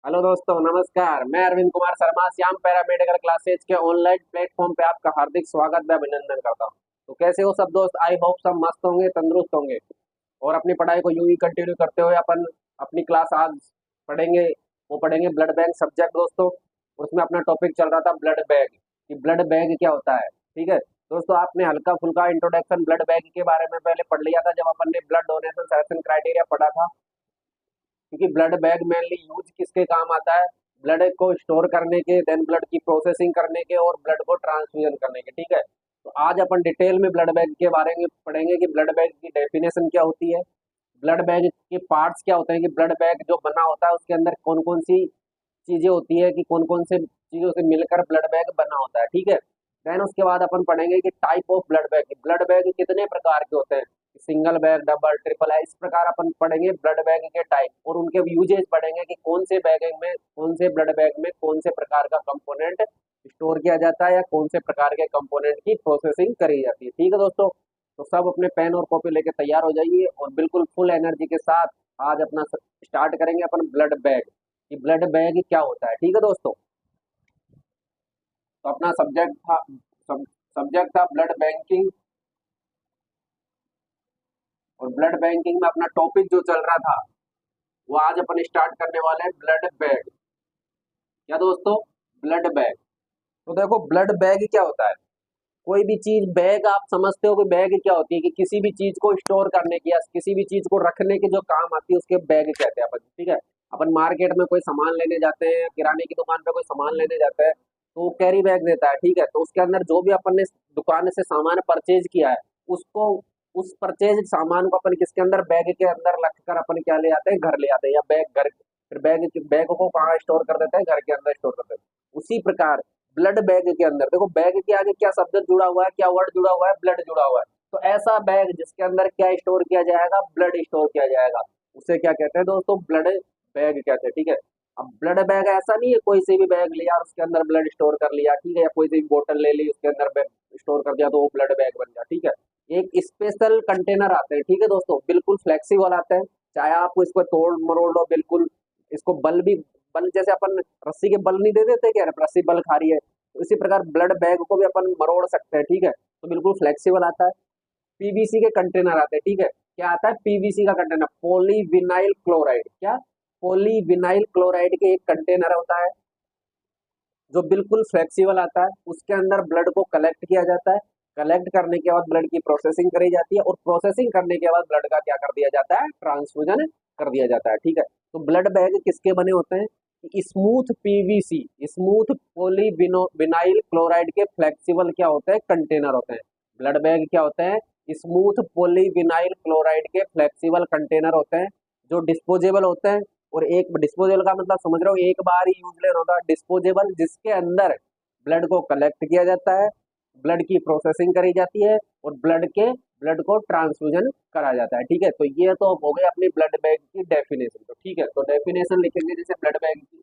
Hello दोस्तों, नमस्कार। मैं अरविंद कुमार शर्मा श्याम पैरामेडिकल क्लासेज के ऑनलाइन प्लेटफॉर्म पे आपका हार्दिक स्वागत व अभिनंदन करता हूं। तो कैसे हो सब दोस्त? आई होप सब मस्त होंगे, तंदुरुस्त होंगे और अपनी पढ़ाई को यूं ही कंटिन्यू करते हुए अपन अपनी क्लास आज पढ़ेंगे। वो पढ़ेंगे ब्लड बैंक सब्जेक्ट दोस्तों। उसमें अपना टॉपिक चल रहा था ब्लड बैग, कि ब्लड बैग क्या होता है। ठीक है दोस्तों, आपने हल्का फुल्का इंट्रोडक्शन ब्लड बैग के बारे में पहले पढ़ लिया था जब अपन ने ब्लड डोनेशन सिलेक्शन क्राइटेरिया पढ़ा था। क्योंकि ब्लड बैग मेनली यूज किसके काम आता है? ब्लड को स्टोर करने के, देन ब्लड की प्रोसेसिंग करने के और ब्लड को ट्रांसफ्यूजन करने के। ठीक है, तो आज अपन डिटेल में ब्लड बैग के बारे में पढ़ेंगे कि ब्लड बैग की डेफिनेशन क्या होती है, ब्लड बैग के पार्ट्स क्या होते हैं, कि ब्लड बैग जो बना होता है उसके अंदर कौन कौन सी चीजें होती है, कि कौन कौन से चीजों से मिलकर ब्लड बैग बना होता है। ठीक है, देन उसके बाद अपन पढ़ेंगे कि टाइप ऑफ ब्लड बैग कितने प्रकार के होते हैं, सिंगल बैग, डबल, ट्रिपल है, इस प्रकार अपन पढ़ेंगे ब्लड बैग के टाइप और उनके यूजेज पढ़ेंगे कि कौन से बैगिंग में, कौन से ब्लड बैग में कौन से प्रकार का कंपोनेंट स्टोर किया जाता है या कौन से प्रकार के कंपोनेंट की प्रोसेसिंग करी जाती है। ठीक है दोस्तों, तो सब अपने पेन और कॉपी लेके तैयार हो जाइए और बिल्कुल फुल एनर्जी के साथ आज अपना स्टार्ट करेंगे अपन ब्लड बैग, कि ब्लड बैग क्या होता है। ठीक है दोस्तों, तो अपना सब्जेक्ट था ब्लड बैंकिंग और ब्लड बैंकिंग में अपना टॉपिक जो चल रहा था वो आज अपन स्टार्ट करने वाले हैं ब्लड बैग। क्या दोस्तों? Blood bag. तो देखो, ब्लड बैग क्या होता है। कोई भी चीज बैग, आप समझते हो कि बैग क्या होती है, कि किसी भी चीज को स्टोर करने की या किसी भी चीज को रखने के जो काम आती है उसके बैग कहते हैं अपन। ठीक है, अपन मार्केट में कोई सामान लेने जाते हैं, किराने की दुकान पे कोई सामान लेने जाते हैं तो वो कैरी बैग देता है। ठीक है, तो उसके अंदर जो भी अपन ने दुकान से सामान परचेज किया है उसको, उस परचेज सामान को अपन किसके अंदर, बैग के अंदर रख कर अपन क्या ले आते हैं, घर ले आते हैं, या बैग घर, फिर बैग को कहाँ स्टोर कर देते हैं, घर के अंदर स्टोर कर देते हैं। उसी प्रकार ब्लड बैग के अंदर देखो, बैग के आगे क्या शब्द जुड़ा हुआ है, क्या वर्ड जुड़ा हुआ है, ब्लड जुड़ा हुआ है। तो ऐसा बैग जिसके अंदर क्या स्टोर किया जाएगा, ब्लड स्टोर किया जाएगा, उसे क्या कहते हैं दोस्तों? ब्लड बैग कहते हैं। ठीक है, अब ब्लड बैग ऐसा नहीं है कोई से भी बैग लिया और उसके अंदर ब्लड स्टोर कर लिया। ठीक है, या कोई सी भी बोतल ले ली उसके अंदर स्टोर कर दिया तो वो ब्लड बैग बन गया। ठीक है, एक स्पेशल कंटेनर आते हैं। ठीक है दोस्तों, बिल्कुल फ्लेक्सिबल आते हैं, चाहे आप इसको तोड़ मरोड़ लो, बिल्कुल इसको बल भी, बल जैसे अपन रस्सी के बल नहीं दे देते क्या, रस्सी बल खा रही है, तो इसी प्रकार ब्लड बैग को भी अपन मरोड़ सकते हैं। ठीक है, तो बिल्कुल फ्लेक्सिबल आता है। पीवीसी के कंटेनर आते हैं। ठीक है, क्या आता है? पीवीसी का कंटेनर, पॉलीविनाइल क्लोराइड। क्या? पॉलीविनाइल क्लोराइड के एक कंटेनर होता है जो बिल्कुल फ्लेक्सिबल आता है, उसके अंदर ब्लड को कलेक्ट किया जाता है, कलेक्ट करने के बाद ब्लड की प्रोसेसिंग करी जाती है और प्रोसेसिंग करने के बाद ब्लड का क्या कर दिया जाता है, ट्रांसफ्यूजन कर दिया जाता है। ठीक है, तो ब्लड बैग किसके बने होते हैं? Smooth PVC, smooth polyvinyl chloride के फ्लेक्सिबल क्या होते हैं, कंटेनर होते हैं। ब्लड बैग क्या होते हैं? स्मूथ पॉलीविनाइल क्लोराइड के फ्लेक्सिबल कंटेनर होते हैं जो डिस्पोजेबल होते हैं। और एक डिस्पोजेबल का मतलब समझ रहे हो, एक बार ही यूज लेना होता है। डिस्पोजेबल जिसके अंदर ब्लड को कलेक्ट किया जाता है, ब्लड की प्रोसेसिंग करी जाती है और ब्लड को ट्रांसफ्यूजन करा जाता है। ठीक है, तो ये तो हो गई अपनी ब्लड बैग की डेफिनेशन। तो ठीक है, तो डेफिनेशन लिखेंगे जैसे ब्लड बैग की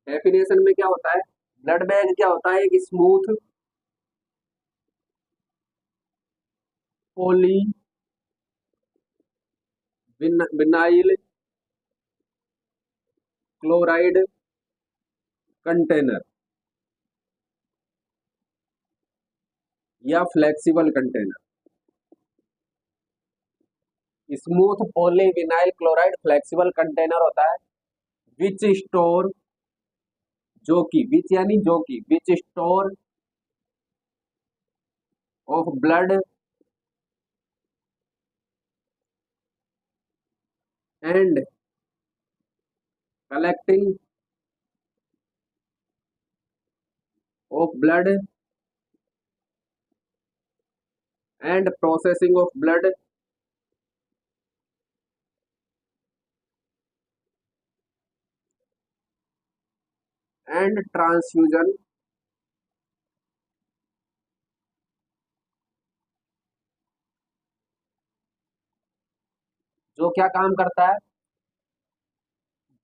डेफिनेशन में क्या होता है, ब्लड बैग क्या होता है? एक smooth poly vinyl chloride container या flexible container. Smooth polyvinyl chloride flexible container होता है विच स्टोर, जो कि, विच यानी जो कि, विच store of blood and collecting of blood and processing of blood and transfusion. जो क्या काम करता है?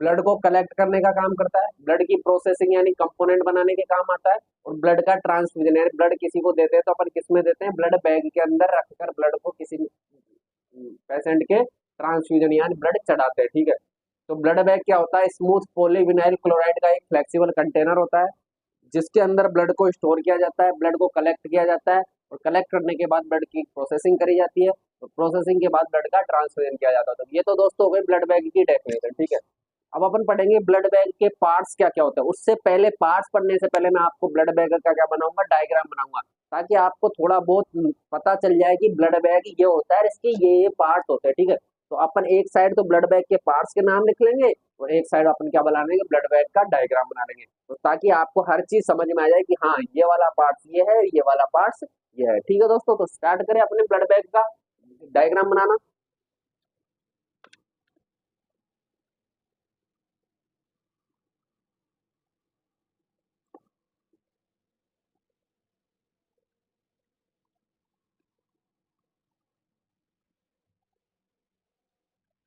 ब्लड को कलेक्ट करने का काम करता है, ब्लड की प्रोसेसिंग यानी कंपोनेंट बनाने के काम आता है, और ब्लड का ट्रांसफ्यूजन यानी ब्लड किसी को देते हैं तो अपन किस में देते हैं, ब्लड बैग के अंदर रखकर ब्लड को किसी पेशेंट के ट्रांसफ्यूजन यानी ब्लड चढ़ाते हैं, ठीक है। तो ब्लड बैग क्या होता है, स्मूथ पॉलीविनाइल क्लोराइड का एक फ्लेक्सिबल कंटेनर होता है जिसके अंदर ब्लड को स्टोर किया जाता है, ब्लड को कलेक्ट किया जाता है और कलेक्ट करने के बाद ब्लड की प्रोसेसिंग करी जाती है और प्रोसेसिंग के बाद ब्लड का ट्रांसफ्यूजन किया जाता है। तो ये तो दोस्तों हो गई ब्लड बैग की डेफिनेशन, ठीक है। अब अपन पढ़ेंगे ब्लड बैग के पार्ट्स क्या क्या होते हैं। उससे पहले पार्ट्स पढ़ने से पहले मैं आपको ब्लड बैग का क्या बनाऊंगा, डायग्राम बनाऊंगा, ताकि आपको थोड़ा बहुत पता चल जाए कि ब्लड बैग ये होता है, इसके ये पार्ट्स होते हैं, ठीक है। तो अपन एक साइड तो ब्लड बैग के पार्ट्स के नाम लिख लेंगे और एक साइड अपन क्या बना लेंगे, ब्लड बैग का डायग्राम बना लेंगे, तो ताकि आपको हर चीज समझ में आ जाए कि हाँ ये वाला पार्ट्स ये है, ये वाला पार्ट्स ये है, ठीक है दोस्तों। तो स्टार्ट करें अपने ब्लड बैग का डायग्राम बनाना।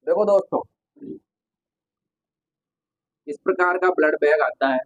देखो दोस्तों, इस प्रकार का ब्लड बैग आता है।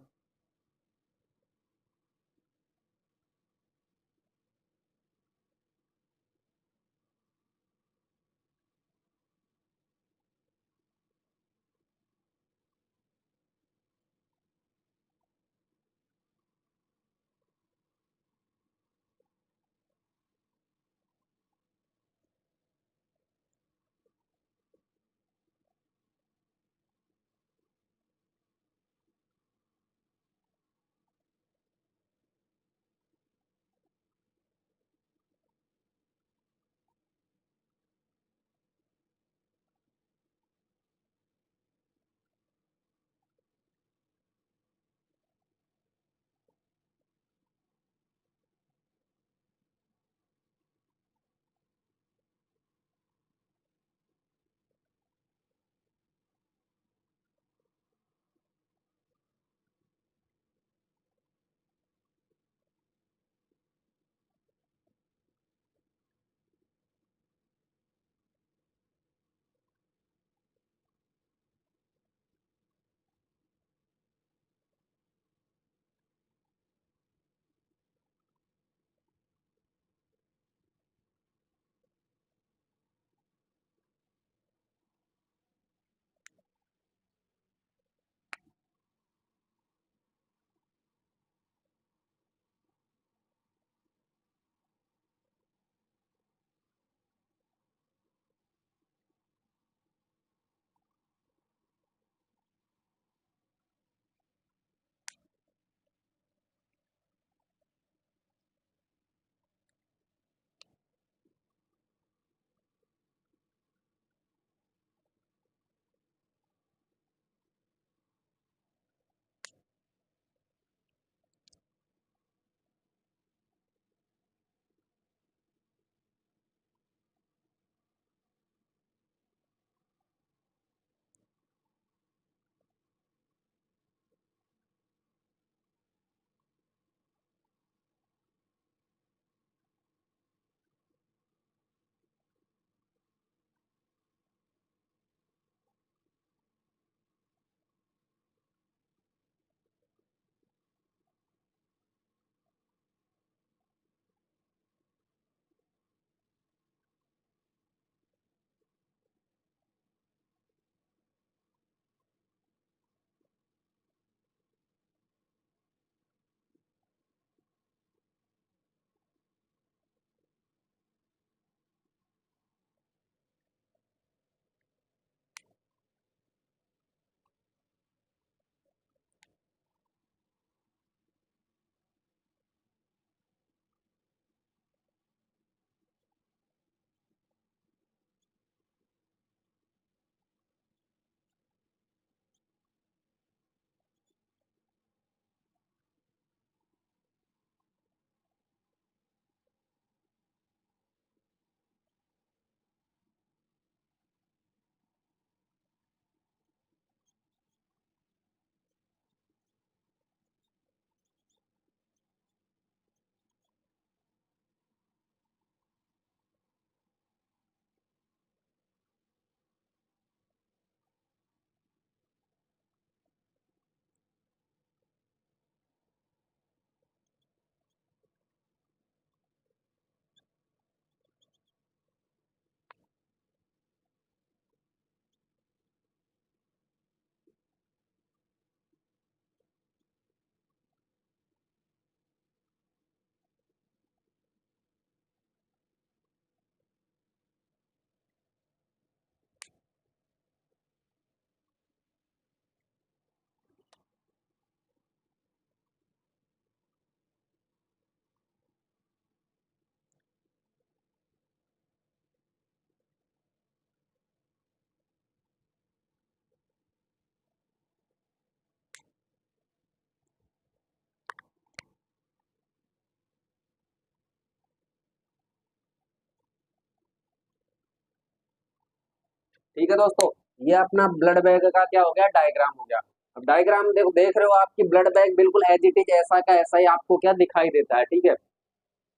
ठीक है दोस्तों, ये अपना ब्लड बैग का क्या हो गया, डायग्राम हो गया। अब डायग्राम देखो, देख रहे हो आपकी ब्लड बैग बिल्कुल एज इट इज ऐसा का ऐसा ही आपको क्या दिखाई देता है, ठीक है।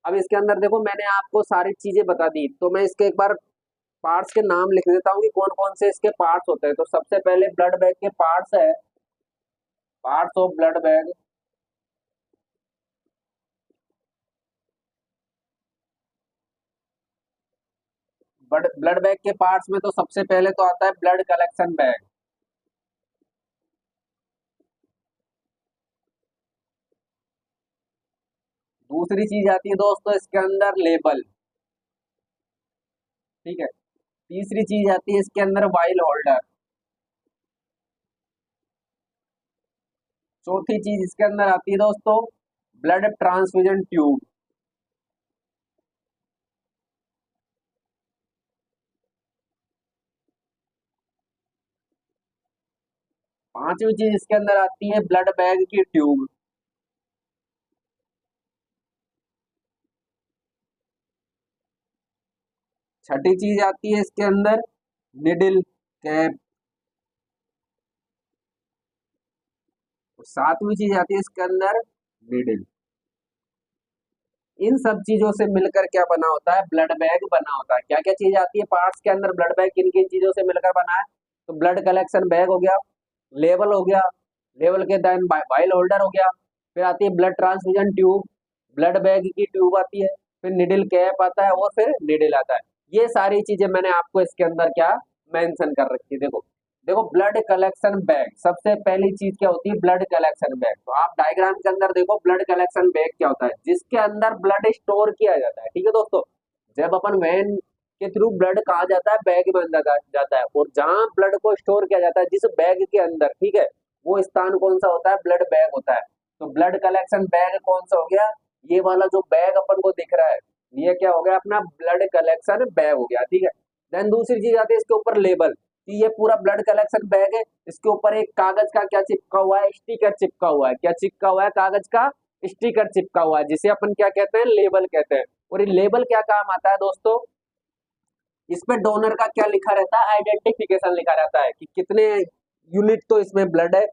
अब इसके अंदर देखो मैंने आपको सारी चीजें बता दी, तो मैं इसके एक बार पार्ट्स के नाम लिख देता हूँ कि कौन कौन से इसके पार्ट्स होते हैं। तो सबसे पहले ब्लड बैग के पार्ट्स है, parts of blood bag. Blood bag के पार्ट्स में तो सबसे पहले तो आता है ब्लड कलेक्शन बैग। दूसरी चीज आती है दोस्तों इसके अंदर लेबल, ठीक है। तीसरी चीज आती है इसके अंदर वाइल होल्डर। चौथी चीज इसके अंदर आती है दोस्तों ब्लड ट्रांसफ्यूजन ट्यूब। पांचवी चीज इसके अंदर आती है ब्लड बैग की ट्यूब। छठी चीज आती है इसके अंदर निडिल कैप। सातवीं चीज आती है इसके अंदर निडिल। इन सब चीजों से मिलकर क्या बना होता है, ब्लड बैग बना होता है। क्या क्या चीज आती है पार्ट्स के अंदर, ब्लड बैग किन किन चीजों से मिलकर बना है, तो ब्लड कलेक्शन बैग हो गया, लेवल हो गया, लेवल के देन वाइल होल्डर हो गया, फिर आती है blood transfusion tube, blood bag की ट्यूब आती है, फिर निडिल कैप आता है और फिर निडिल आता है। ये सारी चीजें मैंने आपको इसके अंदर क्या मेंशन कर रखी है। देखो देखो ब्लड कलेक्शन बैग, सबसे पहली चीज क्या होती है, ब्लड कलेक्शन बैग। तो आप डायग्राम के अंदर देखो ब्लड कलेक्शन बैग क्या होता है, जिसके अंदर ब्लड स्टोर किया जाता है, ठीक है दोस्तों। जब अपन वैन के थ्रू ब्लड कहा जाता है, बैग में अंदर जाता है, और जहां ब्लड को स्टोर किया जाता है जिस बैग के अंदर, ठीक है, वो स्थान कौन सा होता है, ब्लड बैग होता है। तो ब्लड कलेक्शन बैग कौन सा हो गया, ये वाला जो बैग अपन को दिख रहा है, ये क्या हो गया अपना ब्लड कलेक्शन बैग हो गया, ठीक है। देन दूसरी चीज आती है इसके ऊपर लेबल, कि ये पूरा ब्लड कलेक्शन बैग है, इसके ऊपर एक कागज का क्या चिपका हुआ है, स्टिकर चिपका हुआ है। क्या चिपका हुआ है, कागज का स्टिकर चिपका हुआ है, जिसे अपन क्या कहते हैं, लेबल कहते हैं। और ये लेबल क्या काम आता है दोस्तों, इसमें डोनर का क्या लिखा रहता है, आइडेंटिफिकेशन लिखा रहता है कि कितने यूनिट तो इसमें ब्लड है।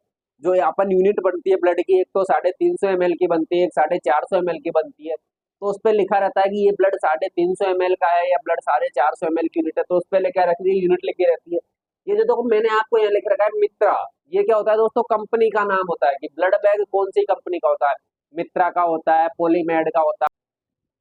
जो अपन यूनिट बनती है ब्लड की, एक तो 350 ml की बनती है, एक 450 ml की बनती है। तो उस पर लिखा रहता है कि ये ब्लड 350 ml का है या ब्लड 450 ml की यूनिट है, तो उस पर क्या रखती है, यूनिट लिखी रहती है। ये जो देखो मैंने आपको यहाँ लिख रखा है मित्रा, ये क्या होता है दोस्तों, कंपनी का नाम होता है कि ब्लड बैग कौन सी कंपनी का होता है, मित्रा का होता है, पॉलीमेड का होता है,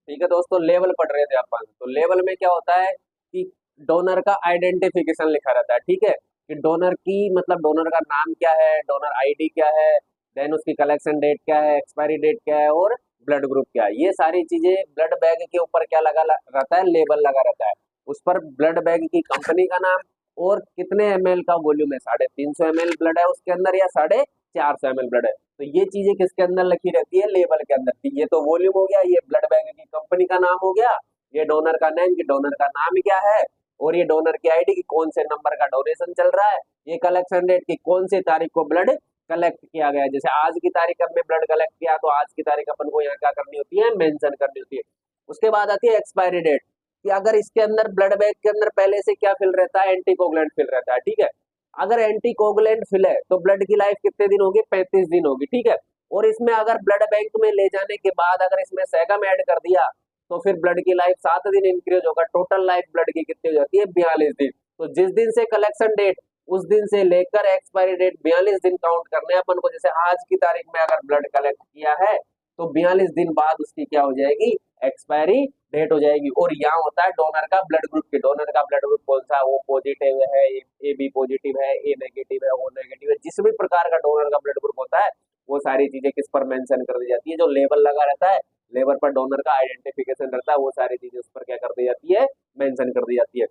ठीक है दोस्तों। लेवल पढ़ रहे थे अपन, तो लेवल में क्या होता है कि डोनर का आइडेंटिफिकेशन लिखा रहता है, ठीक है, कि डोनर की मतलब डोनर का नाम क्या है, डोनर आईडी क्या है, देन उसकी कलेक्शन डेट क्या है, एक्सपायरी डेट क्या है, और ब्लड ग्रुप क्या है। ये सारी चीजें ब्लड बैग के ऊपर क्या लगा रहता है, लेबल लगा रहता है। उस पर ब्लड बैग की कंपनी का नाम और कितने ml का वॉल्यूम है, 350 ml ब्लड है उसके अंदर या 450 ml ब्लड है। तो ये चीजें किसके अंदर लिखी रहती है, लेबल के अंदर। ये तो वॉल्यूम हो गया, ये ब्लड बैंक की कंपनी का नाम हो गया, ये डोनर का नेम कि डोनर का नाम क्या है, और ये डोनर की आईडी कि कौन से नंबर का डोनेशन चल रहा है, ये कलेक्शन डेट की कौन सी तारीख को ब्लड कलेक्ट किया गया है। जैसे आज की तारीख हमने ब्लड कलेक्ट किया, तो आज की तारीख अपन को यहाँ क्या करनी होती है, मेंशन करनी होती है। उसके बाद आती है एक्सपायरी डेट, कि अगर इसके अंदर ब्लड बैंक के अंदर पहले से क्या फिल रहता है, एंटीकोगुलेंट फिल रहता है, ठीक है। अगर एंटीकोगुलेंट फिल है तो ब्लड की लाइफ कितने दिन होगी, 35 दिन होगी, ठीक है। और इसमें अगर ब्लड बैंक में ले जाने के बाद अगर इसमें सैगम ऐड कर दिया, तो फिर ब्लड की लाइफ 7 दिन इंक्रीज होगा, टोटल लाइफ ब्लड की कितनी हो जाती है, 42 दिन। तो जिस दिन से कलेक्शन डेट, उस दिन से लेकर एक्सपायरी डेट 42 दिन काउंट करने हैं अपन को। जैसे आज की तारीख में अगर ब्लड कलेक्ट किया है, तो 42 दिन बाद उसकी क्या हो जाएगी, एक्सपायरी डेट हो जाएगी। और यहाँ होता है डोनर का ब्लड ग्रुप की, डोनर का ब्लड ग्रुप कौन सा, वो पॉजिटिव है, ए बी पॉजिटिव है, ए नेगेटिव है, ओ नेगेटिव है, जिस भी प्रकार का डोनर का ब्लड ग्रुप होता है, वो सारी चीजें किस पर मेंशन कर दी जाती है, जो लेबल लगा रहता है, लेबर पर डोनर का आइडेंटिफिकेशन रहता है, वो सारी चीजें उस पर क्या कर दी जाती है, मेंशन कर दी जाती है।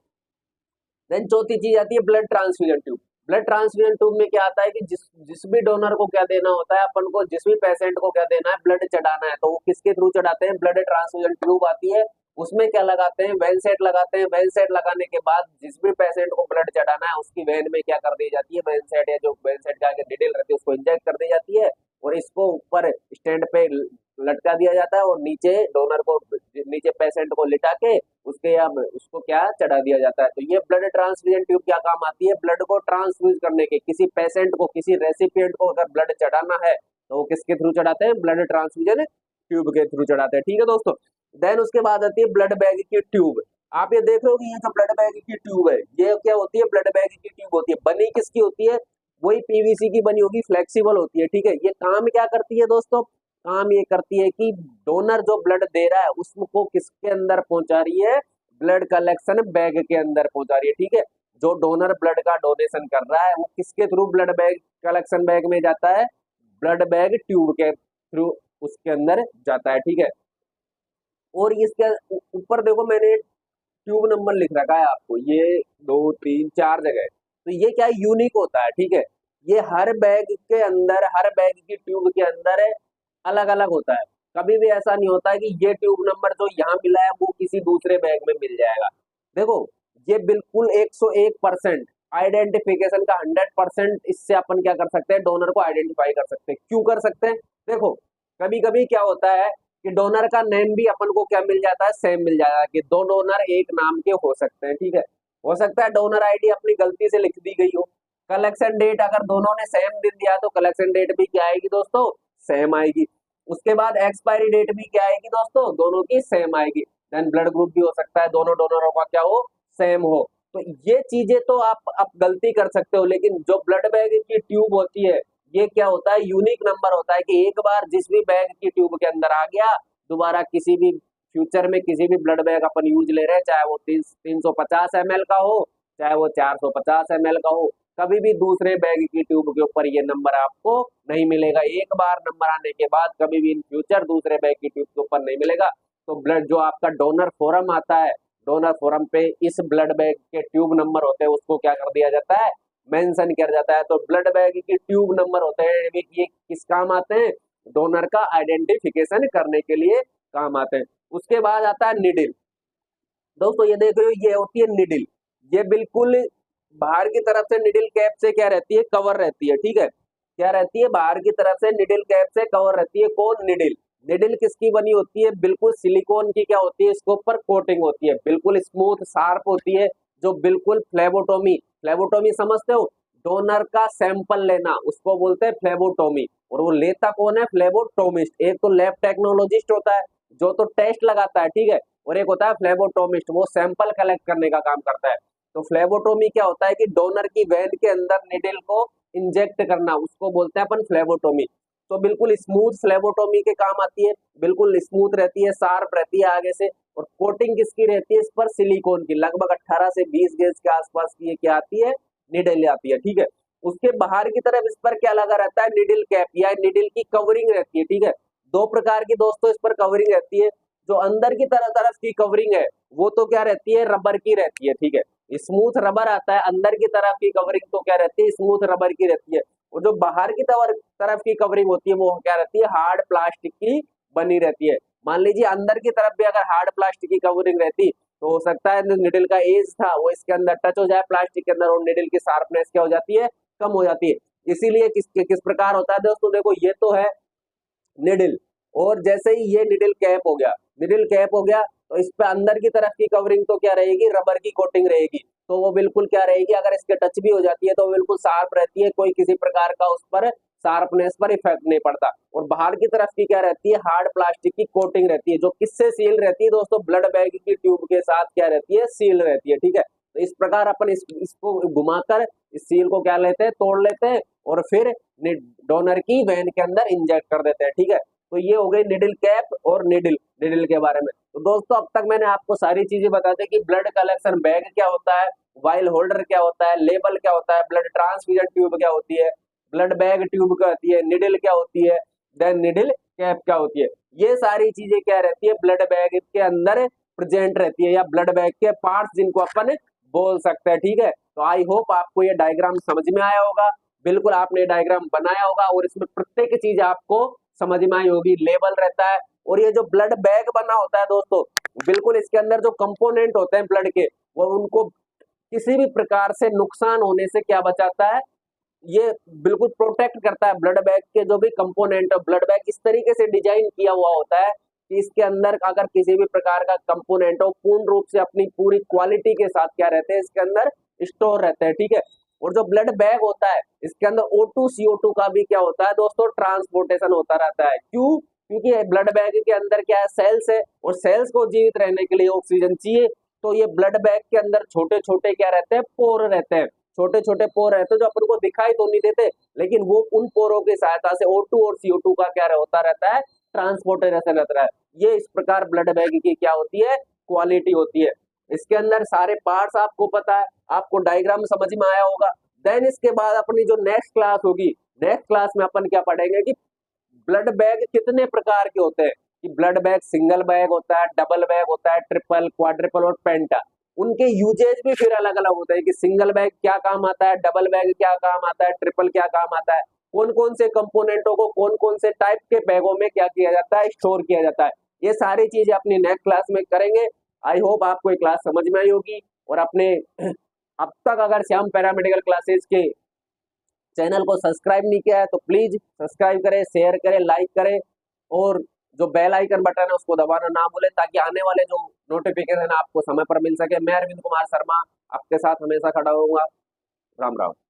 देन चौथी चीज आती है blood transfusion tube. Blood transfusion tube में क्या आता है कि जिस जिस भी डोनर को क्या देना होता है, अपन को जिस भी पेशेंट को क्या देना है, ब्लड चढ़ाना है, तो वो किसके थ्रू चढ़ाते हैं, ब्लड ट्रांसफ्यूजन ट्यूब आती है, उसमें क्या लगाते हैं, वेन सेट लगाते हैं। वेन सेट लगाने के बाद जिस भी पेशेंट को ब्लड चढ़ाना है, उसकी वेन में क्या कर दी जाती है, वेन सेट या जो वेन सेट का डिटेल रहती है उसको इंजेक्ट कर दी जाती है, और इसको ऊपर स्टैंड पे लटका दिया जाता है, और नीचे डोनर को, नीचे पेशेंट को लिटा के उसके या उसको क्या चढ़ा दिया जाता है। तो ये ब्लड ट्रांसफ्यूजन ट्यूब क्या काम आती है, ब्लड को ट्रांसफ्यूज करने के, किसी पेशेंट को, किसी रेसिपिएंट को अगर ब्लड चढ़ाना है तो वो किसके थ्रू चढ़ाते हैं, ब्लड ट्रांसफ्यूजन ट्यूब के थ्रू चढ़ाते हैं। ठीक है दोस्तों। देन उसके बाद आती है ब्लड बैग की ट्यूब। आप ये देख रहे हो कि ये जो ब्लड बैग की ट्यूब है, ये क्या होती है, ब्लड बैग की ट्यूब होती है, बनी किसकी होती है, वही पीवीसी की बनी होगी, फ्लेक्सिबल होती है। ठीक है, ये काम क्या करती है दोस्तों, काम ये करती है कि डोनर जो ब्लड दे रहा है उसको किसके अंदर पहुंचा रही है, ब्लड कलेक्शन बैग के अंदर पहुंचा रही है। ठीक है, जो डोनर ब्लड का डोनेशन कर रहा है वो किसके through blood bag collection bag में जाता है, ब्लड बैग ट्यूब के थ्रू उसके अंदर जाता है। ठीक है, और इसके ऊपर देखो मैंने ट्यूब नंबर लिख रखा है आपको, ये 2 3 4 जगह। तो ये क्या यूनिक होता है। ठीक है, ये हर बैग के अंदर, हर बैग की ट्यूब के अंदर अलग अलग होता है। कभी भी ऐसा नहीं होता है कि ये ट्यूब नंबर जो यहाँ मिला है वो किसी दूसरे बैग में मिल जाएगा। देखो ये बिल्कुल 101% आइडेंटिफिकेशन का 100%, इससे अपन क्या कर सकते हैं, डोनर को आइडेंटिफाई कर सकते हैं। क्यों कर सकते हैं, देखो कभी कभी क्या होता है कि डोनर का नेम भी अपन को क्या मिल जाता है, सेम मिल जाता है, कि दो डोनर एक नाम के हो सकते हैं। ठीक है, हो सकता है डोनर आईडी अपनी गलती से लिख दी गई हो। कलेक्शन डेट अगर दोनों ने सेम दिन दिया तो कलेक्शन डेट भी क्या आएगी दोस्तों, सेम आएगी। उसके बाद एक्सपायरी डेट भी क्या आएगी दोस्तों, दोनों की सेम आएगी। देन ब्लड ग्रुप भी हो सकता है दोनों डोनरों का क्या हो, सेम हो। तो ये चीजें तो आप गलती कर सकते हो, लेकिन जो ब्लड बैग की ट्यूब होती है ये क्या होता है, यूनिक नंबर होता है, कि एक बार जिस भी बैग की ट्यूब के अंदर आ गया, दोबारा किसी भी फ्यूचर में किसी भी ब्लड बैग अपन यूज ले रहे हैं, चाहे वो 350 ml का हो, चाहे वो 450 ml का हो, कभी भी दूसरे बैग की ट्यूब के ऊपर ये नंबर आपको नहीं मिलेगा। एक बार नंबर आने के बाद कभी भी इन फ्यूचर दूसरे बैग की ट्यूब के ऊपर नहीं मिलेगा। तो ब्लड जो आपका डोनर फोरम आता है, डोनर फोरम पे इस ब्लड बैग के ट्यूब नंबर होते हैं उसको क्या कर दिया जाता है, मेंशन किया जाता है। तो ब्लड बैग की ट्यूब नंबर होते हैं, ये किस काम आते हैं, डोनर का आइडेंटिफिकेशन करने के लिए काम आते हैं। उसके बाद आता है निडिल। दोस्तों ये देख रहे हो, ये होती है निडिल। ये बिल्कुल बाहर की तरफ से निडिल कैप से क्या रहती है, कवर रहती है। ठीक है, क्या रहती है, बाहर की तरफ से निडिल कैप से कवर रहती है। कौन, निडिल। निडिल किसकी बनी होती है, बिल्कुल सिलिकॉन की क्या होती है, इसके ऊपर कोटिंग होती है, बिल्कुल स्मूथ शार्प होती है, जो बिल्कुल फ्लेबोटोमी, फ्लेबोटोमी समझते हो, डोनर का सैंपल लेना उसको बोलते हैं फ्लेबोटोमी। और वो लेता कौन है, फ्लेबोटोमिस्ट। एक तो लैब टेक्नोलॉजिस्ट होता है जो तो टेस्ट लगाता है, ठीक है, और एक होता है फ्लेबोटोमिस्ट, वो सैंपल कलेक्ट करने का काम करता है। तो फ्लेबोटोमी क्या होता है कि डोनर की वेन के अंदर निडिल को इंजेक्ट करना, उसको बोलते हैं अपन फ्लेबोटोमी। तो बिल्कुल स्मूथ फ्लेबोटोमी के काम आती है, बिल्कुल स्मूथ रहती है, शार्प रहती है आगे से। और कोटिंग किसकी रहती है इस पर, सिलिकॉन की, लगभग 18 से 20 गेज के आसपास की ये क्या आती है, निडिल आती है। ठीक है, उसके बाहर की तरफ इस पर क्या लगा रहता है, निडिल कैप या निडिल की कवरिंग रहती है। ठीक है, दो प्रकार की दोस्तों इस पर कवरिंग रहती है। जो अंदर की तरफ की कवरिंग है वो तो क्या रहती है, रबर की रहती है। ठीक है, स्मूथ रबर आता है, अंदर की तरफ की कवरिंग तो क्या रहती है, स्मूथ रबर की रहती है। और जो बाहर की तरफ की कवरिंग होती है वो क्या रहती है, हार्ड प्लास्टिक की बनी रहती है। मान लीजिए अंदर की तरफ भी अगर हार्ड प्लास्टिक की कवरिंग रहती तो हो सकता है निडिल का एज था वो इसके अंदर टच हो जाए प्लास्टिक के अंदर, और निडिल की शार्पनेस क्या हो जाती है, कम हो जाती है। इसीलिए किस प्रकार होता है दोस्तों, देखो ये तो है निडिल, और जैसे ही ये निडिल कैप हो गया, निडिल कैप हो गया, तो इस पे अंदर की तरफ की कवरिंग तो क्या रहेगी, रबर की कोटिंग रहेगी। तो वो बिल्कुल क्या रहेगी, अगर इसके टच भी हो जाती है तो बिल्कुल शार्प रहती है, कोई किसी प्रकार का उस पर शार्पनेस पर इफेक्ट नहीं पड़ता। और बाहर की तरफ की क्या रहती है, हार्ड प्लास्टिक की कोटिंग रहती है, जो किससे सील रहती है दोस्तों, ब्लड बैग की ट्यूब के साथ क्या रहती है, सील रहती है। ठीक है, तो इस प्रकार अपन इसको घुमाकर इस सील को क्या लेते हैं, तोड़ लेते हैं, और फिर डोनर की वेन के अंदर इंजेक्ट कर देते हैं। ठीक है, तो ये हो गई निडिल कैप और निडिल निडिल के बारे में। तो दोस्तों अब तक मैंने आपको सारी चीजें बता दी कि ब्लड कलेक्शन बैग क्या होता है, वाइल होल्डर क्या होता है, लेबल क्या होता है, ब्लड ट्रांसफ्यूजन ट्यूब क्या होती है, ब्लड बैग ट्यूब क्या होती है, निडिल क्या होती है, देन निडिल कैप क्या होती है। ये सारी चीजें क्या रहती है, ब्लड बैग के अंदर प्रेजेंट रहती है, या ब्लड बैग के पार्ट्स जिनको अपन बोल सकते हैं। ठीक है, तो आई होप आपको ये डायग्राम समझ में आया होगा, बिल्कुल आपने डायग्राम बनाया होगा, और इसमें प्रत्येक चीज आपको समझ में आई होगी। लेबल रहता है, और ये जो ब्लड बैग बना होता है दोस्तों, बिल्कुल इसके अंदर जो कंपोनेंट होते हैं ब्लड के, वो उनको किसी भी प्रकार से नुकसान होने से क्या बचाता है, ये बिल्कुल प्रोटेक्ट करता है। ब्लड बैग के जो भी कंपोनेंट है, ब्लड बैग इस तरीके से डिजाइन किया हुआ होता है कि इसके अंदर अगर किसी भी प्रकार का कंपोनेंट हो पूर्ण रूप से अपनी पूरी क्वालिटी के साथ क्या रहते हैं इसके अंदर स्टोर रहते हैं, ठीक है। और जो ब्लड बैग होता है इसके अंदर O2 CO2 का भी क्या होता है दोस्तों, ट्रांसपोर्टेशन होता रहता है। क्यों? क्योंकि ब्लड बैग के अंदर क्या है, सेल्स है, और सेल्स को जीवित रहने के लिए ऑक्सीजन चाहिए। तो ये ब्लड बैग के अंदर छोटे छोटे क्या रहते हैं, पोर रहते हैं, छोटे छोटे पोर रहते हैं जो अपन को दिखाई तो नहीं देते, लेकिन वो उन पोरों की सहायता से O2 और CO2 का क्या होता रहता है, ट्रांसपोर्टेशन रहता है। ये इस प्रकार ब्लड बैग की क्या होती है, क्वालिटी होती है। इसके अंदर सारे पार्ट्स आपको पता है, आपको डायग्राम समझ में आया होगा। देन इसके बाद अपनी जो नेक्स्ट क्लास होगी, नेक्स्ट क्लास में अपन क्या पढ़ेंगे कि ब्लड बैग कितने प्रकार के होते हैं, कि ब्लड बैग सिंगल बैग होता है, डबल बैग होता है, ट्रिपल, क्वाड्रिपल और पेंटा। उनके यूजेज भी फिर अलग अलग होते हैं कि सिंगल बैग क्या काम आता है, डबल बैग क्या काम आता है, ट्रिपल क्या काम आता है, कौन कौन से कंपोनेंटों को कौन कौन से टाइप के बैगों में क्या किया जाता है, स्टोर किया जाता है। ये सारी चीजें अपनी नेक्स्ट क्लास में करेंगे। आई होप आपको ये क्लास समझ में आई होगी। और अपने अब तक अगर श्याम पैरामेडिकल क्लासेस के चैनल को सब्सक्राइब नहीं किया है तो प्लीज सब्सक्राइब करें, शेयर करें, लाइक करें, और जो बेल आइकन बटन है उसको दबाना ना भूलें, ताकि आने वाले जो नोटिफिकेशन आपको समय पर मिल सके। मैं अरविंद कुमार शर्मा आपके साथ हमेशा खड़ा होऊंगा। राम राम।